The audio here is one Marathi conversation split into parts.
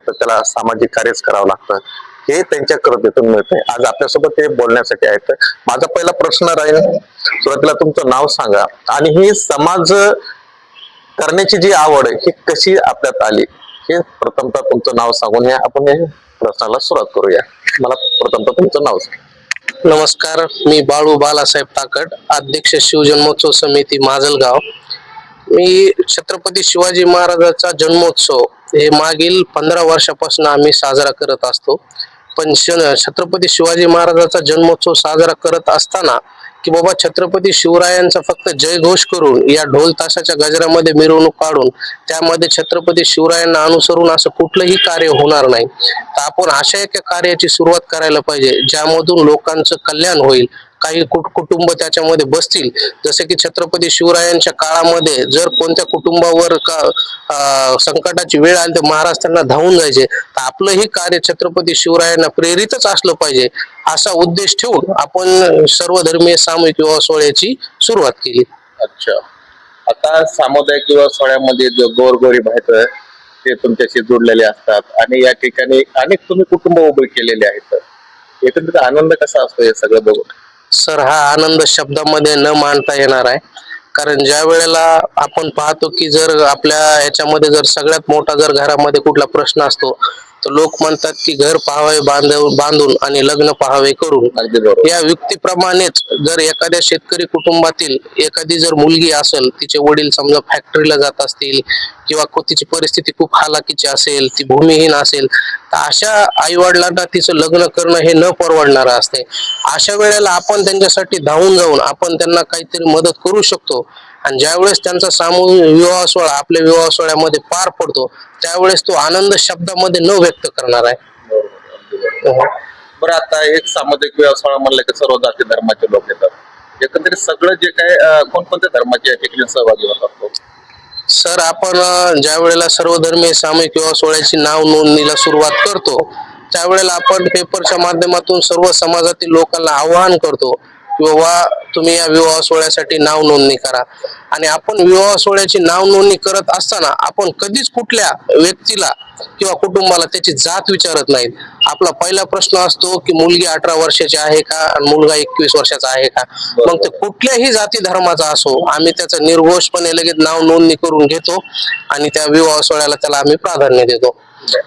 तर त्याला सामाजिक कार्यच करावं लागतं, हे त्यांच्या कृतीतून मिळतंय. आज आपल्यासोबत ते बोलण्यासाठी आहेत. माझा पहिला प्रश्न राहील, सुरुवातीला तुमचं नाव सांगा आणि ही समाज करण्याची जी आवड आहे ही कशी आपल्यात आली, हे प्रथमतः तुमचं नाव सांगून या आपण या प्रश्नाला सुरुवात करूया. मला प्रथमतः तुमचं नाव सांगा. नमस्कार, मी बाळू बालासाहेब ताकड, अध्यक्ष शिवजन्मोत्सव समिती माजलगाव. मी छत्रपती शिवाजी महाराजांचा जन्मोत्सव हे मागील 15 वर्षापासून आम्ही साजरा करत असतो. पण छत्रपती शिवाजी महाराजांचा जन्मोत्सव साजरा करत असताना की बाबा छत्रपती शिवरायांचा फक्त जयघोष करून या ढोल ताशाच्या गजरामध्ये मिरवणूक काढून त्यामध्ये छत्रपती शिवरायांना अनुसरून असं कुठलंही कार्य होणार नाही. तर आपण अशा एका कार्याची सुरुवात करायला पाहिजे ज्यामधून लोकांचं कल्याण होईल, काही कुटुंब त्याच्यामध्ये बसतील. जसे की छत्रपती शिवरायांच्या काळामध्ये जर कोणत्या कुटुंबावर संकटाची वेळ आली तर महाराज त्यांना धावून जायचे. तर आपलंही कार्य छत्रपती शिवरायांना प्रेरितच असलं पाहिजे असा उद्देश ठेवून आपण सर्वधर्मीय सामूहिक विवाह सोहळ्याची सुरुवात केली. अच्छा, आता सामुदायिक विवाह सोहळ्यामध्ये जो गोरगरीब आहेत ते तुमच्याशी जोडलेले असतात आणि या ठिकाणी अनेक तुम्ही कुटुंब उभे केलेले आहेत, एकंदरीत आनंद कसा असतो हे सगळं बघून? सर, हा आनंद शब्दामध्ये न मांडता येणार आहे. कारण ज्या वेळेला आपण पाहतो की जर आपल्या याच्यामध्ये जर सगळ्यात मोठा जर घरामध्ये कुठला प्रश्न असतो तर लोक म्हणतात की घर पाहावे बांधून आणि लग्न पाहावे करून. अगदी बरोबर. या युक्तीप्रमाणेच जर एखाद्या शेतकरी कुटुंबातील एखादी जर मुलगी असेल, तिचे वडील समजा फॅक्टरीला जात असतील किंवा तिची परिस्थिती खूप हालाकीची असेल, ती भूमिहीन असेल, तर अशा आई वडिलांना तिचं लग्न करणं हे न परवडणारं असते. अशा वेळेला आपण त्यांच्यासाठी धावून जाऊन आपण त्यांना काहीतरी मदत करू शकतो. आणि ज्यावेळेस त्यांचा सामूहिक विवाह सोहळा आपल्या विवाह सोहळ्यामध्ये पार पडतो त्यावेळेस तो आनंद शब्दामध्ये न व्यक्त करणार आहे. बरं, आता एक सामाजिक विवाह सोहळा म्हणलं की सर्व जाती धर्माचे लोक येतात. एकंदरीत सगळं जे काय कोणकोणत्या धर्माचे या ठिकाणी सहभागी होतात? सर, आपण ज्या वेळेला सर्वधर्मीय सामूहिक विवाह सोहळ्याची नाव नोंदणीला सुरुवात करतो त्यावेळेला आपण पेपरच्या माध्यमातून सर्व समाजातील लोकांना आवाहन करतो की बाबा तुम्ही या विवाह सोहळ्यासाठी नाव नोंदणी करा. आणि आपण विवाह सोहळ्याची नाव नोंदणी करत असताना आपण कधीच कुठल्या व्यक्तीला किंवा कुटुंबाला त्याची जात विचारत नाहीत. आपला पहिला प्रश्न असतो की मुलगी 18 वर्षाची आहे का आणि मुलगा 21 वर्षाचा आहे का. मग ते कुठल्याही जाती धर्माचा असो, आम्ही त्याचं निर्घोषपणे लगेच नाव नोंदणी करून घेतो आणि त्या विवाह सोहळ्याला त्याला आम्ही प्राधान्य देतो.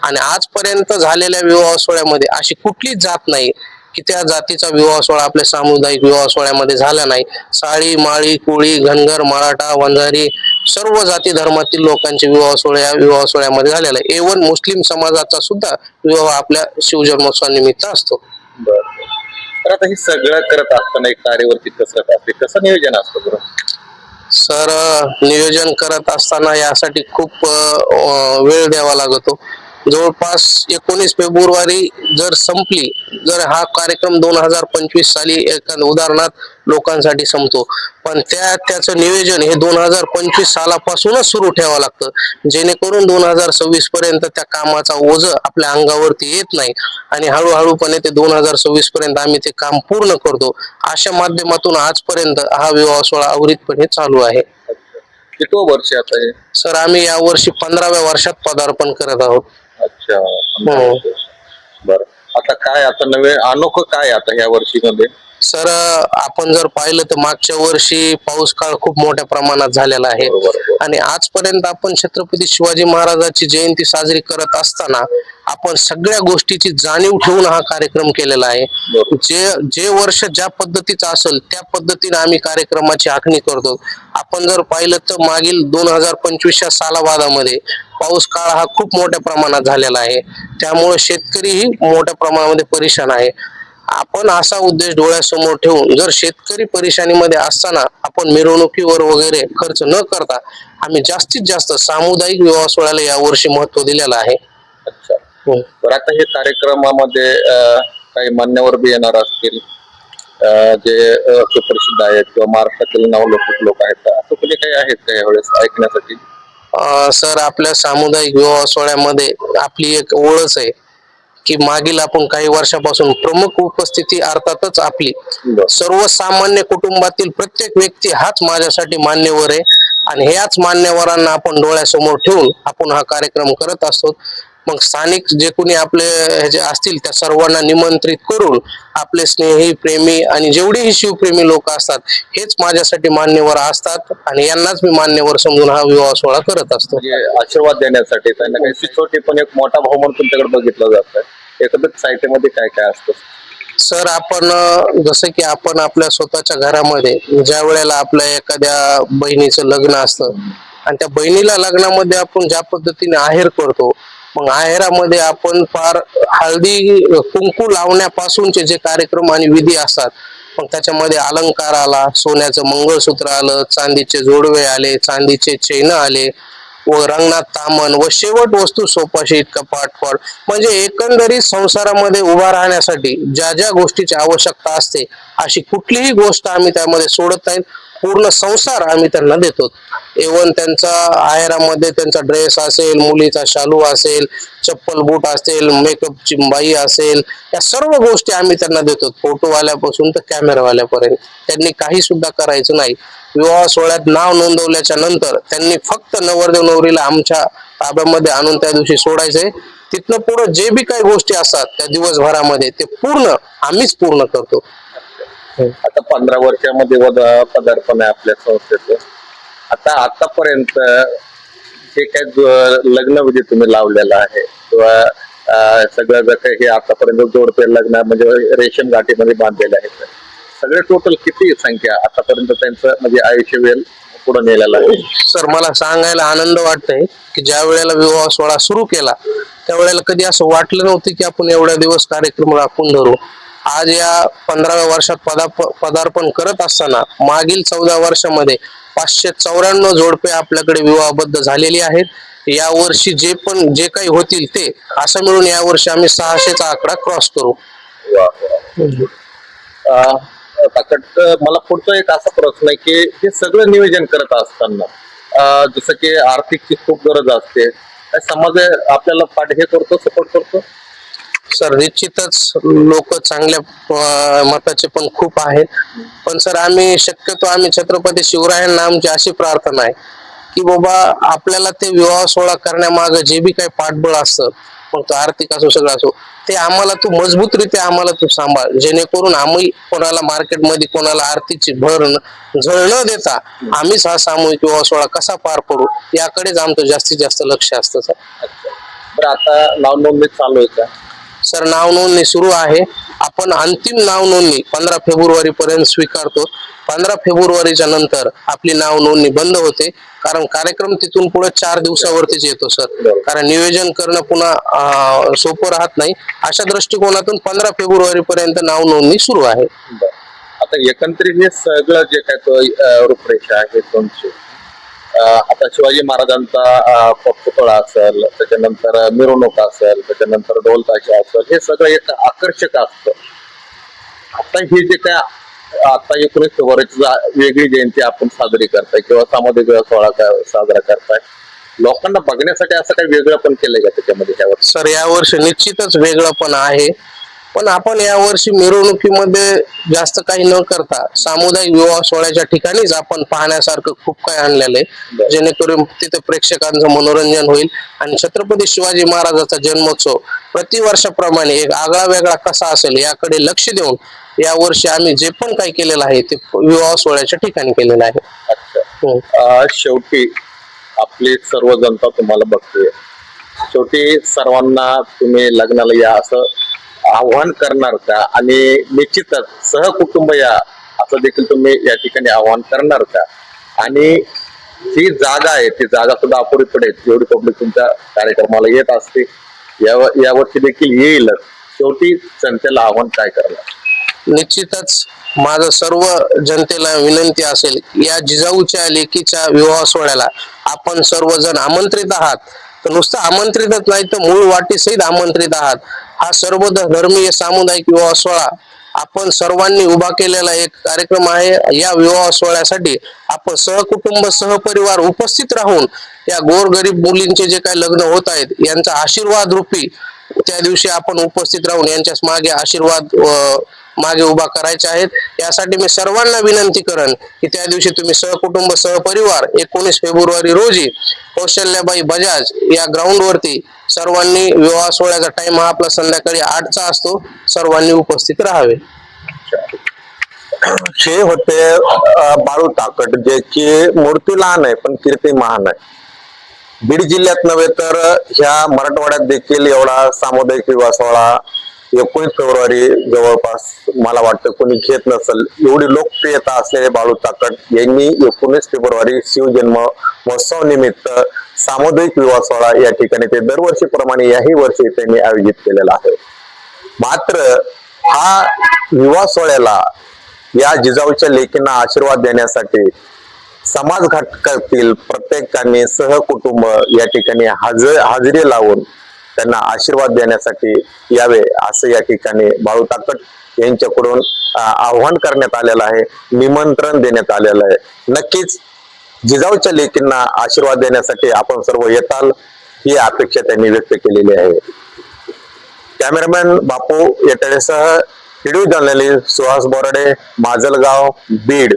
आणि आजपर्यंत झालेल्या विवाह सोहळ्यामध्ये अशी कुठलीच जात नाही की त्या जातीचा विवाह सोहळा आपल्या सामुदायिक विवाह सोहळ्यामध्ये झाला नाही. साळी, माळी, कोळी, धनगर, मराठा, वंजारी सर्व जाती धर्मातील लोकांचे विवाह सोहळ्यामध्ये झालेला आहे. एवन मुस्लिम समाजाचा सुद्धा विवाह आपल्या शिवजन्मोत्सवानिमित्त असतो. तर आता हे सगळं करत असताना एक कार्यवरती कसं नियोजन असतं बरं? सर, नियोजन करत असताना यासाठी खूप वेळ द्यावा लागतो. जवळपास 19 फेब्रुवारी जर संपली, जर हा कार्यक्रम 2025 साली एखाद्या उदाहरणार्थ लोकांसाठी संपतो, पण त्याचं नियोजन हे 2025 सालापासूनच सुरू ठेवावं लागतं जेणेकरून 2026 पर्यंत त्या कामाचा ओझ आपल्या अंगावरती येत नाही आणि हळूहळूपणे ते 2026 पर्यंत आम्ही ते काम पूर्ण करतो. अशा माध्यमातून आजपर्यंत हा विवाह सोहळा अविरतपणे चालू आहे. किती वर्ष आता आहे? सर, आम्ही यावर्षी 15व्या वर्षात पदार्पण करत आहोत. अच्छा, बरं. आता काय आता नवे अनोखं काय आता या वर्षी मध्ये? सर, आपण जर पाहिलं तर मागच्या वर्षी पाऊस काळ खूप मोठ्या प्रमाणात झालेला आहे आणि आजपर्यंत आपण छत्रपती शिवाजी महाराजांची जयंती साजरी करत असताना आपण सगळ्या गोष्टीची जाणीव ठेवून हा कार्यक्रम केलेला आहे. जे वर्ष ज्या पद्धतीचं असेल त्या पद्धतीने आम्ही कार्यक्रमाची आखणी करतो. आपण जर पाहिलं तर मागील 2025 सालाबादामध्ये पाऊस काळ हा खूप मोठ्या प्रमाणात झालेला आहे, त्यामुळे शेतकरीही मोठ्या प्रमाणामध्ये परेशान आहे. आपण असा उद्देश डोळ्यासमोर ठेवून जर शेतकरी परेशानीमध्ये असताना आपण मिरवणुकीवर वगैरे खर्च न करता आम्ही जास्तीत जास्त सामुदायिक विवाह सोहळ्याला यावर्षी महत्व दिलेलं आहे. अच्छा, तर आता हे कार्यक्रमामध्ये काही मान्यवर बी येणार असतील जे सुप्रसिद्ध आहेत किंवा महाराष्ट्रातील नावलौकिक लोक आहेत, असं कुठे काही आहेत का यावेळेस ऐकण्यासाठी? सर, आपल्या सामुदायिक विवाह सोहळ्यामध्ये आपली एक ओळख आहे की मागील आपण काही वर्षापासून प्रमुख उपस्थिती अर्थातच आपली सर्वसामान्य कुटुंबातील प्रत्येक व्यक्ती हाच माझ्यासाठी मान्यवर आहे आणि ह्याच मान्यवरांना आपण डोळ्यासमोर ठेवून आपण हा कार्यक्रम करत असतो. मग स्थानिक जे कोणी आपले ह्याचे असतील त्या सर्वांना निमंत्रित करून आपले स्नेही प्रेमी आणि जेवढेही शिवप्रेमी लोक असतात हेच माझ्यासाठी मान्यवर असतात आणि यांनाच मी मान्यवर समजून हा विवाह सोहळा करत असतो. म्हणजे आशीर्वाद देण्यासाठी त्यांना काही सिक्युरिटी पण एक मोठा भाऊ म्हणून तुमच्याकडे बघितलं जातं. एकंदरीत साहित्यामध्ये काय काय असतं? सर आपण जसं की आपण आपल्या स्वतःच्या घरामध्ये ज्या वेळेला आपल्या एखाद्या बहिणीचं लग्न असतं आणि त्या बहिणीला लग्नामध्ये आपण ज्या पद्धतीने आहेर करतो, मग आहेरामध्ये आपण फार हळदी कुंकू लावण्यापासूनचे जे कार्यक्रम आणि विधी असतात, मग त्याच्यामध्ये अलंकार आला, सोन्याचं मंगळसूत्र आलं, चांदीचे जोडवे आले, चांदीचे चैन आले व रंगनाथ तामण व शेवट वस्तू सोपाशी कपाटपड, म्हणजे एकंदरीत संसारामध्ये उभा राहण्यासाठी ज्या ज्या गोष्टीची आवश्यकता असते अशी कुठलीही गोष्ट आम्ही त्यामध्ये सोडत नाही. पूर्ण संसार आम्ही त्यांना देतो. इव्हन त्यांचा आहेरामध्ये त्यांचा ड्रेस असेल, मुलीचा शालू असेल, चप्पल बूट असेल, मेकअपची बाई असेल, या सर्व गोष्टी आम्ही त्यांना देतो. फोटोवाल्यापासून तर कॅमेरावाल्यापर्यंत त्यांनी काही सुद्धा करायचं नाही. विवाह सोहळ्यात नाव नोंदवल्याच्या नंतर त्यांनी फक्त नवरदेव नवरीला आमच्या ताब्यामध्ये आणून त्या दिवशी सोडायचंय. तिथनं पुढे जे बी काही गोष्टी असतात त्या दिवसभरामध्ये ते पूर्ण आम्हीच पूर्ण करतो. आता 15 वर्षामध्ये पदार्पण आहे आपल्या संस्थेचं. आता आतापर्यंत जे काही लग्न विधी तुम्ही लावलेला आहे किंवा सगळं जर काही हे आतापर्यंत जोडपे लग्न म्हणजे रेशीम गाठीमध्ये बांधलेले आहेत, सगळे टोटल किती संख्या आतापर्यंत त्यांचं म्हणजे आयुष्य वेळ पुढे नेलेलं आहे? सर मला सांगायला आनंद वाटतंय की ज्या वेळेला विवाह सोहळा सुरू केला त्यावेळेला कधी असं वाटलं नव्हतं की आपण एवढ्या दिवस कार्यक्रम राखून धरू. आज या 15व्या वर्षात पदार्पण करत असताना मागील 14 वर्षामध्ये 594 जोडपे आपल्याकडे विवाहबद्ध झालेली आहेत. या वर्षी जे काही होतील ते असं मिळून या वर्षी आम्ही 600चा आकडा क्रॉस करू. मला पुढचा एक असा प्रश्न आहे की हे सगळं नियोजन करत असताना जसं की आर्थिकची खूप गरज असते, समाज आपल्याला हे करतो, सपोर्ट करतो? सर निश्चितच लोक चांगल्या मताचे पण खूप आहेत, पण सर आम्ही छत्रपती शिवरायांना आमची अशी प्रार्थना आहे की बाबा आपल्याला ते विवाह सोहळा करण्यामागे जे बी काही पाठबळ असतं, मग तो आर्थिक असो सगळं असो, ते आम्हाला तू मजबूतरित्या आम्हाला तू सांभाळ, जेणेकरून आम्ही कोणाला मार्केटमध्ये कोणाला आर्थिकची भर झळ न देता आम्हीच हा सामूहिक विवाह सोहळा कसा पार पडू याकडेच आमचं जास्तीत जास्त लक्ष असतं. सर तर आता नाव नोंदणी चालू आहे का? सर नाव नोंदणी सुरू आहे. आपण अंतिम नाव नोंदणी 15 फेब्रुवारी पर्यंत स्वीकारतो. 15 फेब्रुवारीच्या नंतर आपली नाव नोंदणी बंद होते, कारण कार्यक्रम तिथून पुढे 4 दिवसावरतीच येतो सर, कारण नियोजन करणं पुन्हा सोपं राहत नाही. अशा दृष्टिकोनातून 15 फेब्रुवारी पर्यंत नाव नोंदणी सुरू आहे. आता एकंदरीत हे सगळं जे काय रूपरेषा आहे तुमची, आता शिवाजी महाराजांचा पुतळा असेल, त्याच्यानंतर मिरवणूक असेल, त्याच्यानंतर ढोल ताशे असेल, हे सगळं एक आकर्षक असतं. आता हे जे काय आता 19 फेब्रुवारीची वेगळी जयंती आपण साजरी करताय किंवा सामाजिक सोहळा साजरा करताय, लोकांना बघण्यासाठी असं काही वेगळं पण केलंय का त्याच्यामध्ये? त्यावर सर यावर्षी निश्चितच वेगळं पण आहे, पण आपण यावर्षी मिरवणुकीमध्ये जास्त काही न करता सामुदायिक विवाह सोहळ्याच्या ठिकाणीच आपण पाहण्यासारखं खूप काही आणलेलं आहे, जेणेकरून तिथे प्रेक्षकांचं मनोरंजन होईल आणि छत्रपती शिवाजी महाराजांचा जन्मोत्सव प्रतिवर्षाप्रमाणे एक आगळा वेगळा कसा असेल याकडे लक्ष देऊन यावर्षी आम्ही जे पण काही केलेलं आहे ते विवाह सोहळ्याच्या ठिकाणी केलेलं आहे. अच्छा, शेवटी आपली सर्व जनता तुम्हाला बघते, शेवटी सर्वांना तुम्ही लग्नाला या असं आव्हान करणार का? आणि निश्चितच सहकुटुंब या असं देखील तुम्ही या ठिकाणी आव्हान करणार का? आणि जी जागा आहे ती जागा सुद्धा अपुरी पडेल, जेवढी पब्लिक तुमच्या कार्यक्रमाला येत असते यावरती देखील येईल. शेवटी जनतेला आव्हान काय करणार? निश्चितच माझं सर्व जनतेला विनंती असेल, या जिजाऊच्या लेकीच्या विवाह सोहळ्याला आपण सर्वजण आमंत्रित आहात. तर नुसतं आमंत्रितच नाही तर मूळ वाटीसहित आमंत्रित आहात. हा सर्व धर्मीय सामुदायिक विवाह सोहळा आपण सर्वांनी उभा केलेला एक कार्यक्रम आहे. या विवाह सोहळ्यासाठी आपण सहकुटुंब सहपरिवार उपस्थित राहून या गोरगरीब मुलींचे जे काही लग्न होत आहेत यांचा आशीर्वाद रूपी त्या दिवशी आपण उपस्थित राहून यांच्या मागे आशीर्वाद मागे उभा करायचे आहेत. यासाठी मी सर्वांना विनंती करेन की त्या दिवशी तुम्ही सहकुटुंब सहपरिवार 19 फेब्रुवारी रोजी कौशल्याबाई बजाज या ग्राउंड वरती सर्वांनी विवाह सोहळ्याचा टाइम हा आपला संध्याकाळी 8चा असतो. सर्वांनी उपस्थित राहावे. हे होते बाळू ताकट, ज्याची मूर्ती लहान आहे पण कीर्ती महान आहे. बीड जिल्ह्यात नव्हे तर ह्या मराठवाड्यात देखील एवढा सामुदायिक विवाह सोहळा 19 फेब्रुवारी जवळपास मला वाटतं कोणी घेत नसेल. एवढी लोकप्रियता असलेले बाळू ताकट यांनी 19 फेब्रुवारी शिवजन्म महोत्सव निमित्त सामुदायिक विवाह सोहळा या ठिकाणी ते दरवर्षीप्रमाणे याही वर्षी त्यांनी आयोजित केलेला आहे. मात्र हा विवाह सोहळ्याला या जिजाऊच्या लेकींना आशीर्वाद देण्यासाठी समाज घटकातील प्रत्येकाने सहकुटुंब या ठिकाणी हजेरी लावून त्यांना आशीर्वाद देण्यासाठी यावे असं या ठिकाणी बाळू ताकट यांच्याकडून आव्हान करण्यात आलेलं आहे, निमंत्रण देण्यात आलेलं आहे. नक्कीच जिजाऊच्या लेकींना आशीर्वाद देण्यासाठी आपण सर्व येताल ही अपेक्षा त्यांनी व्यक्त केलेली आहे. कॅमेरामॅन बापू येटळेसह व्हिडिओ जर्नलिस्ट सुहास बोराडे, माजलगाव, बीड.